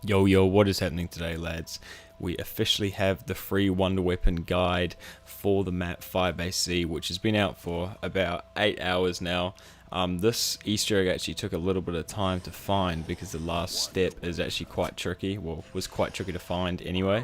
Yo, what is happening today, lads? We officially have the free Wonder Weapon guide for the map Firebase Z, which has been out for about 8 hours now. This Easter egg actually took a little bit of time to find because the last step is actually quite tricky, well, was quite tricky to find anyway.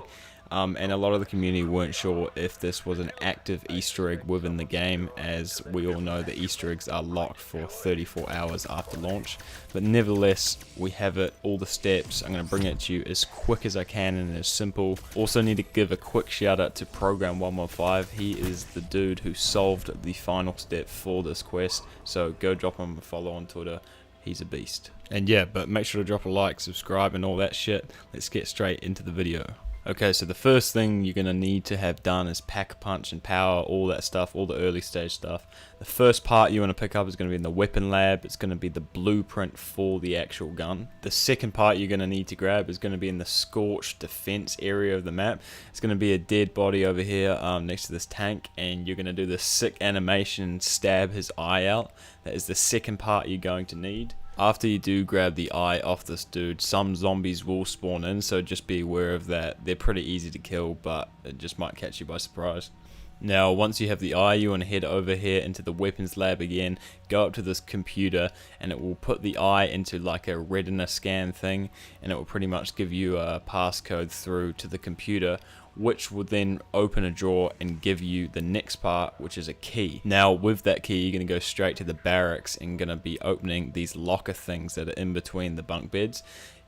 And a lot of the community weren't sure if this was an active Easter egg within the game, as we all know the Easter eggs are locked for 34 hours after launch. But nevertheless, we have it, all the steps. I'm going to bring it to you as quick as I can and as simple. Also need to give a quick shout out to Program115. He is the dude who solved the final step for this quest, so go drop him a follow on Twitter. He's a beast. And yeah, but make sure to drop a like, subscribe and all that shit. Let's get straight into the video. Okay, so the first thing you're going to need to have done is pack a punch and power, all that stuff, all the early stage stuff. The first part you want to pick up is going to be in the weapon lab. It's going to be the blueprint for the actual gun. The second part you're going to need to grab is going to be in the scorched defense area of the map. It's going to be a dead body over here next to this tank, and you're going to do the sick animation, stab his eye out. That is the second part you're going to need. After you do grab the eye off this dude, some zombies will spawn in, so just be aware of that. They're pretty easy to kill, but it just might catch you by surprise. Now, once you have the eye, you want to head over here into the weapons lab again, go up to this computer, and it will put the eye into like a retina scan thing, and it will pretty much give you a passcode through to the computer, which will then open a drawer and give you the next part, which is a key. Now with that key you're going to go straight to the barracks and going to be opening these locker things that are in between the bunk beds.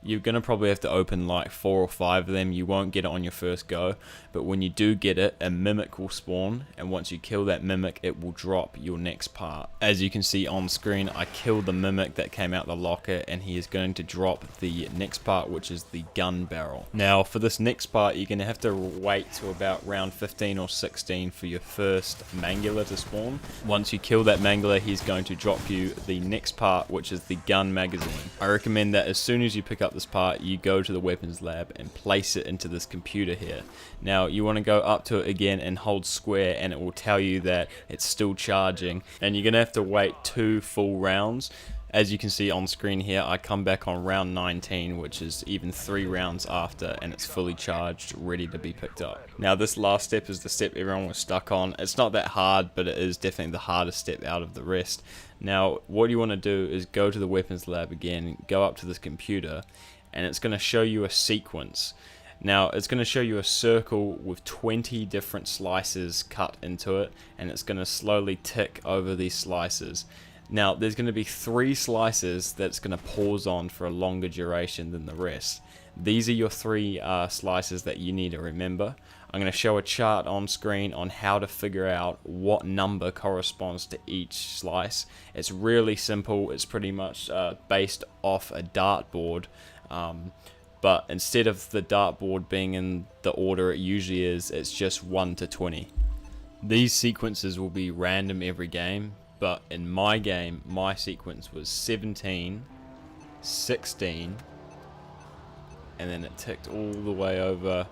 You're going to probably have to open like 4 or 5 of them. You won't get it on your first go, but when you do get it, a mimic will spawn, and once you kill that mimic it will drop your next part. As you can see on screen, I killed the mimic that came out the locker, and he is going to drop the next part, which is the gun barrel. Now for this next part you're going to have to wait to about round 15 or 16 for your first mangler to spawn. Once you kill that mangler, he's going to drop you the next part, which is the gun magazine. I recommend that as soon as you pick up this part, you go to the weapons lab and place it into this computer here. Now you want to go up to it again and hold square, and it will tell you that it's still charging, and you're gonna have to wait 2 full rounds. As you can see on screen here, I come back on round 19, which is even 3 rounds after, and it's fully charged, ready to be picked up. Now this last step is the step everyone was stuck on. It's not that hard, but it is definitely the hardest step out of the rest. Now what you want to do is go to the weapons lab again, go up to this computer, and it's going to show you a sequence. Now it's going to show you a circle with 20 different slices cut into it, and it's going to slowly tick over these slices. Now there's going to be 3 slices that's going to pause on for a longer duration than the rest. These are your 3 slices that you need to remember. I'm going to show a chart on screen on how to figure out what number corresponds to each slice. It's really simple. It's pretty much based off a dartboard, but instead of the dartboard being in the order it usually is, it's just 1 to 20. These sequences will be random every game, but in my game, my sequence was 17, 16, and then it ticked all the way over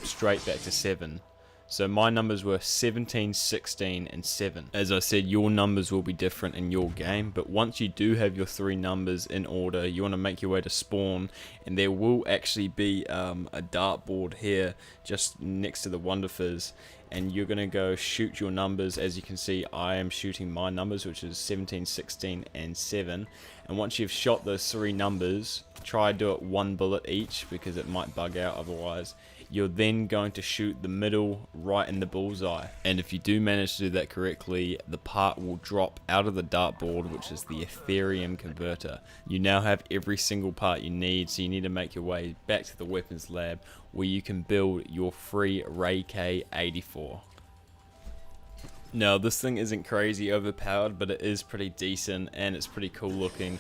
straight back to 7. So my numbers were 17, 16, and 7. As I said, your numbers will be different in your game, but once you do have your 3 numbers in order, you want to make your way to spawn, and there will actually be a dartboard here just next to the Wonder Fizz, and you're going to go shoot your numbers. As you can see, I am shooting my numbers, which is 17, 16, and 7. And once you've shot those 3 numbers, try to do it 1 bullet each, because it might bug out otherwise. You're then going to shoot the middle right in the bullseye, and if you do manage to do that correctly, the part will drop out of the dartboard, which is the Ethereum converter. You now have every single part you need, so you need to make your way back to the weapons lab where you can build your free Ray K-84. Now this thing isn't crazy overpowered, but it is pretty decent and it's pretty cool looking.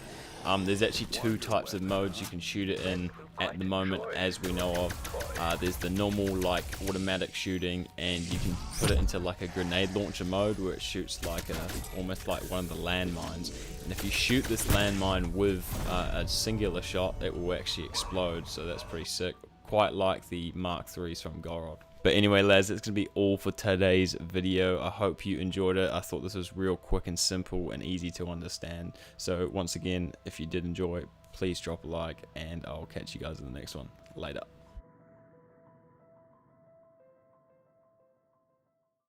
There's actually 2 types of modes you can shoot it in at the moment, as we know of. There's the normal like automatic shooting, and you can put it into like a grenade launcher mode where it shoots like almost like one of the landmines, and if you shoot this landmine with a singular shot, it will actually explode, so that's pretty sick, quite like the Mark IIIs from Gorod. But anyway, lads, that's going to be all for today's video. I hope you enjoyed it. I thought this was real quick and simple and easy to understand. So once again, if you did enjoy, please drop a like, and I'll catch you guys in the next one. Later.